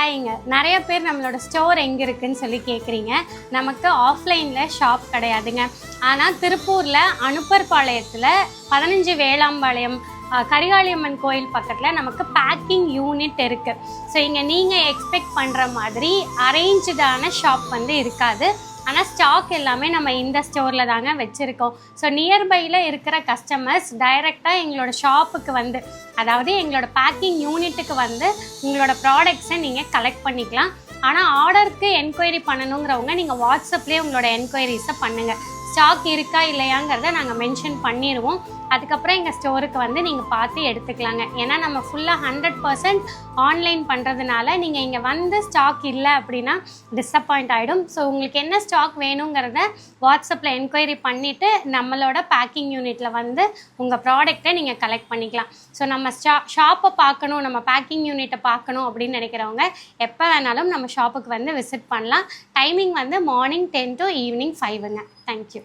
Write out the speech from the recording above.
ஹாய்ங்க. நிறைய பேர் நம்மளோட ஸ்டோர் எங்கே இருக்குதுன்னு சொல்லி கேட்குறீங்க. நமக்கு ஆஃப்லைனில் ஷாப் கிடையாதுங்க. ஆனால் திருப்பூரில் அனுப்பர்பாளையத்தில் 15 வேளாம்பாளையம் கரிகாளியம்மன் கோயில் பக்கத்தில் நமக்கு பேக்கிங் யூனிட் இருக்குது. ஸோ இங்கே நீங்கள் எக்ஸ்பெக்ட் பண்ணுற மாதிரி அரேஞ்சுடான ஷாப் வந்து இருக்காது. ஆனால் ஸ்டாக் எல்லாமே நம்ம இந்த ஸ்டோரில் தாங்க வச்சுருக்கோம். ஸோ நியர்பையில் இருக்கிற கஸ்டமர்ஸ் டைரெக்டாக எங்களோட ஷாப்புக்கு வந்து, அதாவது எங்களோட பேக்கிங் யூனிட்டுக்கு வந்து உங்களோட ப்ராடக்ட்ஸை நீங்கள் கலெக்ட் பண்ணிக்கலாம். ஆனால் ஆர்டருக்கு என்கொயரி பண்ணணுங்கிறவங்க நீங்கள் வாட்ஸ்அப்லேயே உங்களோட என்கொயரிஸை பண்ணுங்கள். ஸ்டாக் இருக்கா இல்லையாங்கிறத நாங்கள் மென்ஷன் பண்ணிடுவோம். அதுக்கப்புறம் எங்கள் ஸ்டோருக்கு வந்து நீங்கள் பார்த்து எடுத்துக்கலாங்க. ஏன்னா நம்ம ஃபுல்லாக 100% ஆன்லைன் பண்ணுறதுனால நீங்கள் இங்கே வந்து ஸ்டாக் இல்லை அப்படின்னா டிஸப்பாயிண்ட் ஆகிடும். ஸோ உங்களுக்கு என்ன ஸ்டாக் வேணுங்கிறத வாட்ஸ்அப்பில் என்கொயரி பண்ணிவிட்டு நம்மளோட பேக்கிங் யூனிட்டில் வந்து உங்கள் ப்ராடக்டை நீங்கள் கலெக்ட் பண்ணிக்கலாம். ஸோ நம்ம ஷாப்பை பார்க்கணும், நம்ம பேக்கிங் யூனிட்டை பார்க்கணும் அப்படின்னு நினைக்கிறவங்க எப்போ வேணாலும் நம்ம ஷாப்புக்கு வந்து விசிட் பண்ணலாம். டைமிங் வந்து morning 10 to evening 5ங்க. Thank you.